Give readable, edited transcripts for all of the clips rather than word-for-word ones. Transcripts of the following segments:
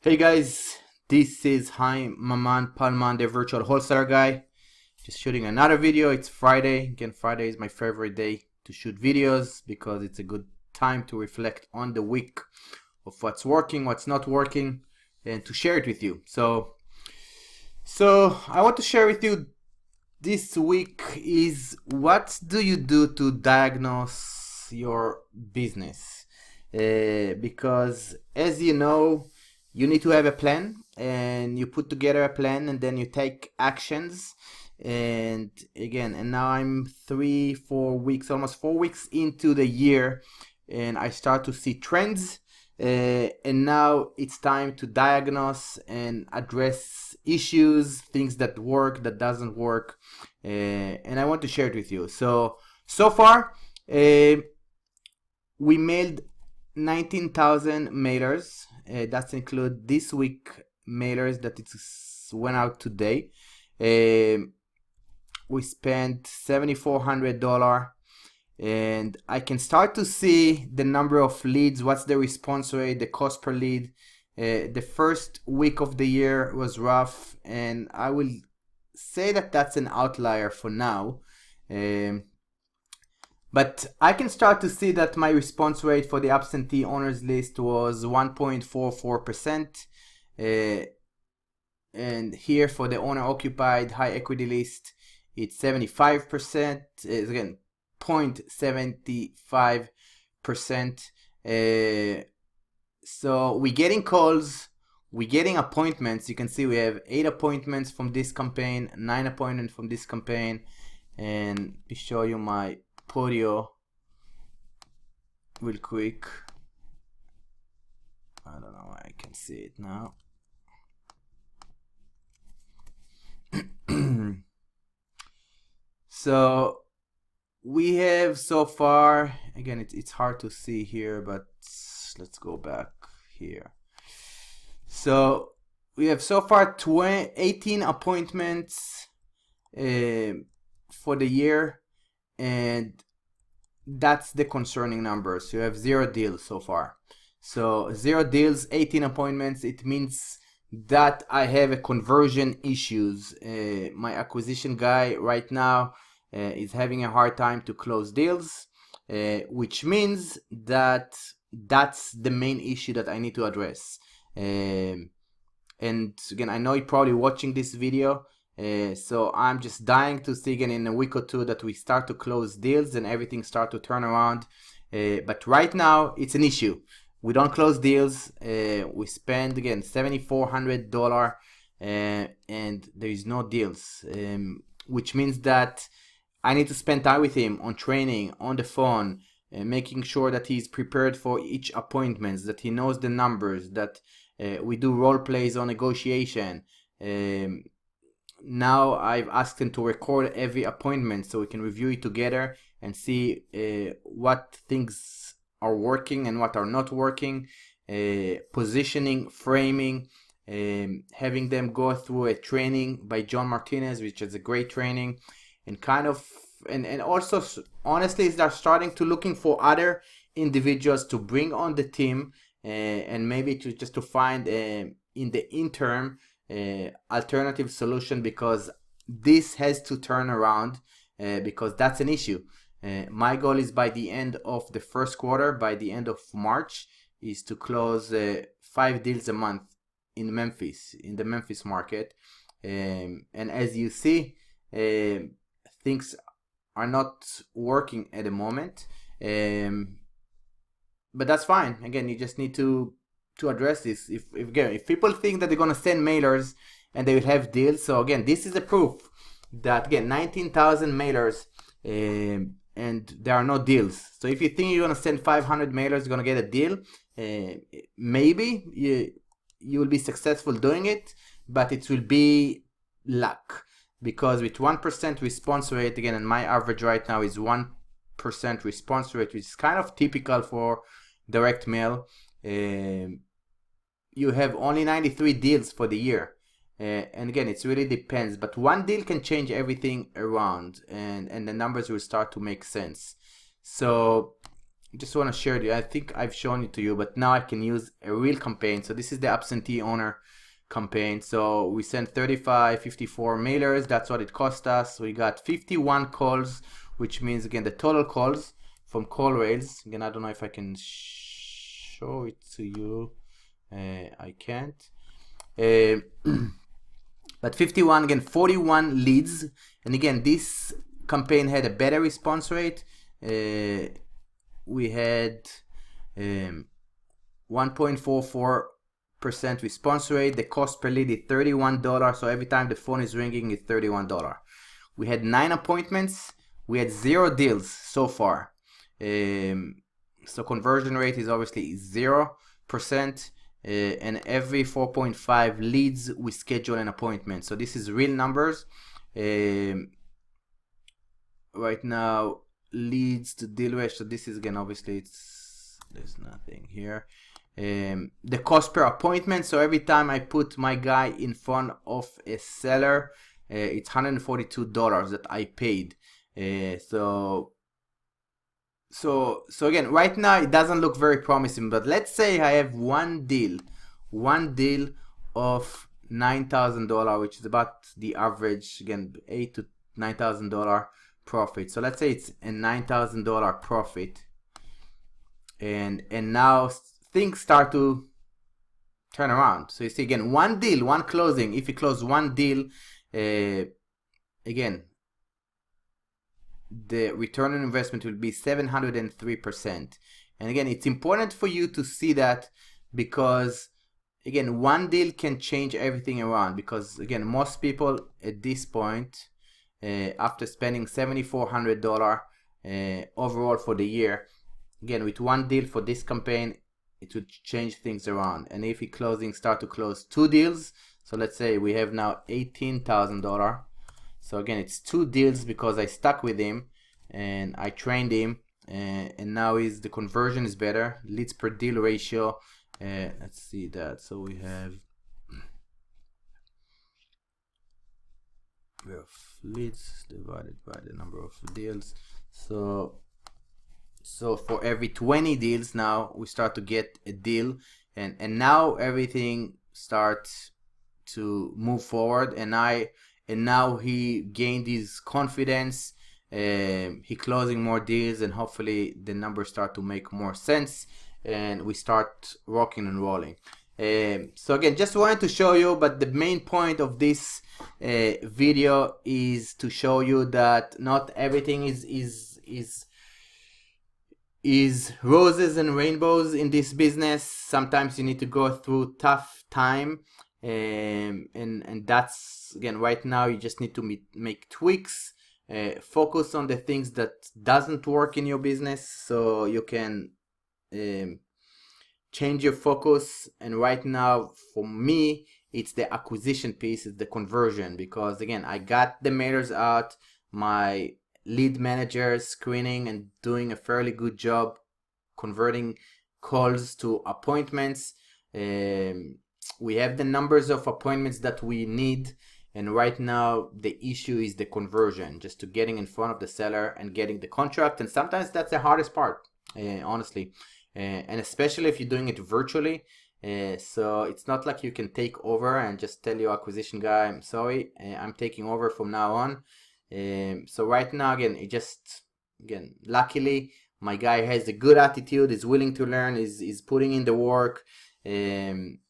Hey guys, this is Maman Palman, the virtual wholesaler guy. Just shooting another video. It's Friday. Again, Friday is my favorite day to shoot videos because it's a good time to reflect on the week of what's working, what's not working, and to share it with you. So I want to share with you this week is what do you do to diagnose your business? Because as you know, you need to have a plan, and you put together a plan, and then you take actions. And now I'm 3-4 weeks, almost 4 weeks into the year, and I start to see trends. And now it's time to diagnose and address issues, things that work, that doesn't work, and I want to share it with you. So far, we mailed 19,000 mailers. That include this week mailers that went out today. We spent $7,400, and I can start to see the number of leads, what's the response rate, the cost per lead. The first week of the year was rough, and I will say that that's an outlier for now. But I can start to see that my response rate for the absentee owners list was 1.44%. And here for the owner occupied high equity list, it's 75%. Again, 0.75%. So we're getting calls, we're getting appointments. You can see we have 8 appointments from this campaign, 9 appointments from this campaign. And let me show you my Podio real quick. I don't know why I can see it now. So we have so far, again it's hard to see here, but let's go back here. So we have so far 18 appointments for the year, and that's the concerning numbers. You have 0 deals so far. So 0 deals, 18 appointments. It means that I have a conversion issues. My acquisition guy right now is having a hard time to close deals, which means that that's the main issue that I need to address. And again, I know you're probably watching this video, so I'm just dying to see again in a week or two that we start to close deals and everything start to turn around. But right now it's an issue. We don't close deals. We spend again $7,400, and there is no deals, which means that I need to spend time with him on training, on the phone, making sure that he's prepared for each appointment, that he knows the numbers, that we do role plays on negotiation. Now I've asked him to record every appointment so we can review it together and see what things are working and what are not working. Positioning, framing, having them go through a training by John Martinez, which is a great training, and and also honestly they're starting to looking for other individuals to bring on the team, and maybe to find in the interim alternative solution, because this has to turn around, because that's an issue. My goal is by the end of the first quarter, by the end of March, is to close 5 deals a month in Memphis, in the Memphis market. And as you see, things are not working at the moment, but that's fine. Again, you just need to address this. If people think that they're gonna send mailers and they will have deals, so again, this is a proof that again 19,000 mailers, and there are no deals. So if you think you're gonna send 500 mailers, you're gonna get a deal, maybe you will be successful doing it, but it will be luck, because with 1% response rate, again, and my average right now is 1% response rate, which is kind of typical for direct mail. You have only 93 deals for the year, and again, it really depends, but one deal can change everything around, and the numbers will start to make sense. So just want to share it. I think I've shown it to you, but now I can use a real campaign. So this is the absentee owner campaign. So we sent 35, 54 mailers. That's what it cost us. We got 51 calls, which means again the total calls from call rails. Again, I don't know if I can show it to you. I can't. But 51, again, 41 leads. And again, this campaign had a better response rate. We had 1.44% response rate. The cost per lead is $31. So every time the phone is ringing, it's $31. We had 9 appointments. We had 0 deals so far. So conversion rate is obviously 0%. And every 4.5 leads we schedule an appointment. So this is real numbers. Right now, leads to deal ratio. So this is again, obviously there's nothing here. The cost per appointment. So every time I put my guy in front of a seller, it's $142 that I paid. So again, right now it doesn't look very promising, but let's say I have one deal of $9,000, which is about the average, again, $8,000 to $9,000 profit. So let's say it's a $9,000 profit, and now things start to turn around. So you see, again, one deal, one closing. If you close one deal, again, the return on investment will be 703%. And again, it's important for you to see that, because again, one deal can change everything around. Because again, most people at this point, after spending $7,400 overall for the year, again, with one deal for this campaign, it would change things around. And if we start to close 2 deals, so let's say we have now $18,000. So again, it's 2 deals because I stuck with him and I trained him, and now the conversion is better. Leads per deal ratio. Let's see that. So we have leads divided by the number of deals. So for every 20 deals, now we start to get a deal, and now everything starts to move forward. And now he gained his confidence. He closing more deals, and hopefully the numbers start to make more sense, and we start rocking and rolling. So again, just wanted to show you, but the main point of this video is to show you that not everything is roses and rainbows in this business. Sometimes you need to go through tough time. And that's, again, right now you just need to make tweaks, focus on the things that doesn't work in your business, so you can change your focus. And right now for me, it's the acquisition piece, it's the conversion, because again, I got the mailers out, my lead manager screening and doing a fairly good job converting calls to appointments. We have the numbers of appointments that we need, and right now the issue is the conversion, just to getting in front of the seller and getting the contract. And sometimes that's the hardest part, honestly, and especially if you're doing it virtually. So it's not like you can take over and just tell your acquisition guy, I'm sorry, I'm taking over from now on. So right now, again, luckily my guy has a good attitude, is willing to learn, is putting in the work, and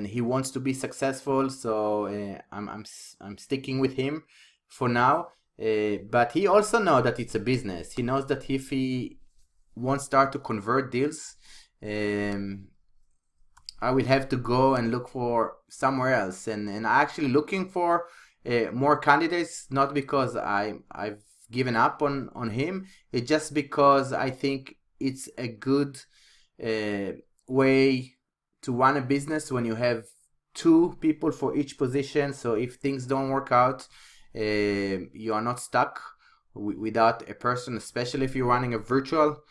he wants to be successful. So I'm sticking with him for now. But he also knows that it's a business. He knows that if he won't start to convert deals, I will have to go and look for somewhere else. And I'm actually looking for more candidates, not because I've given up on him. It's just because I think it's a good way to run a business when you have 2 people for each position. So if things don't work out, you are not stuck without a person, especially if you're running a virtual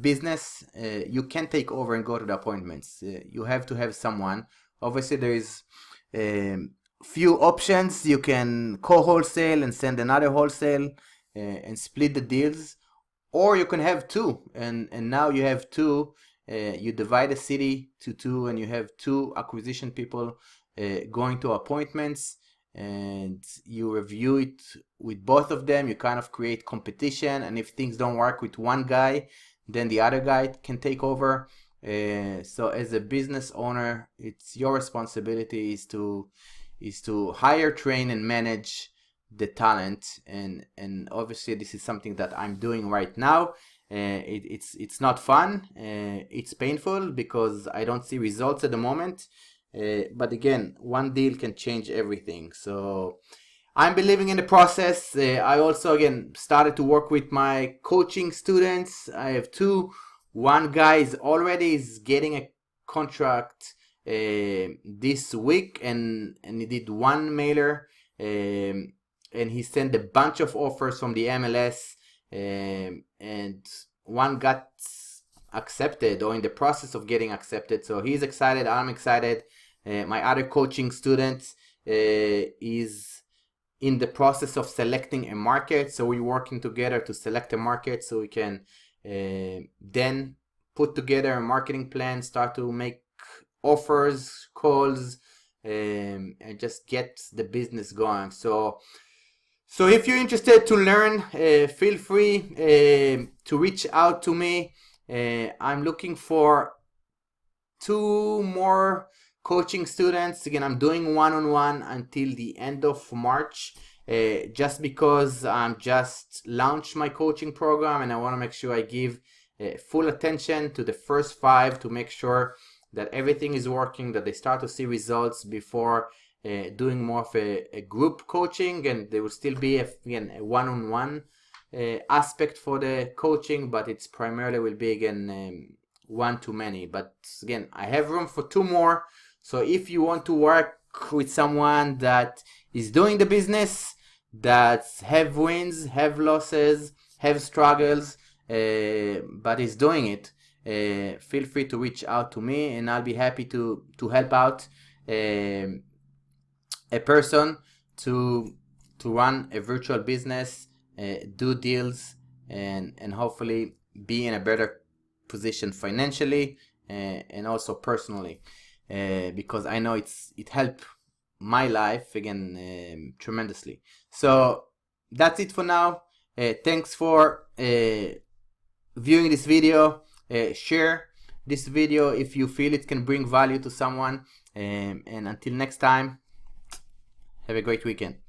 business. You can take over and go to the appointments. You have to have someone. Obviously, there is few options. You can co-wholesale and send another wholesale and split the deals, or you can have two, and now you have two. You divide the city to two, and you have two acquisition people going to appointments, and you review it with both of them. You kind of create competition, and if things don't work with one guy, then the other guy can take over. So as a business owner, it's your responsibility is to hire, train, and manage the talent, and obviously this is something that I'm doing right now. It's not fun. It's painful because I don't see results at the moment. But again, one deal can change everything. So I'm believing in the process. I also again started to work with my coaching students. I have two. One guy is getting a contract this week, and he did one mailer, and he sent a bunch of offers from the MLS, and one got accepted or in the process of getting accepted. So he's excited. I'm excited. My other coaching student is in the process of selecting a market. So we're working together to select a market so we can then put together a marketing plan, start to make offers, calls, and just get the business going. So if you're interested to learn, feel free to reach out to me. I'm looking for 2 more coaching students. Again, I'm doing one-on-one until the end of March, just because I'm just launched my coaching program, and I want to make sure I give full attention to the first 5 to make sure that everything is working, that they start to see results before doing more of a group coaching. And there will still be again a one-on-one aspect for the coaching, but it's primarily will be again one-to-many. But again, I have room for 2 more. So if you want to work with someone that is doing the business, that have wins, have losses, have struggles, but is doing it, feel free to reach out to me, and I'll be happy to help out a person to run a virtual business, do deals, and hopefully be in a better position financially and also personally, because I know it helped my life again tremendously. So that's it for now. Thanks for viewing this video. Share this video if you feel it can bring value to someone, and until next time, have a great weekend.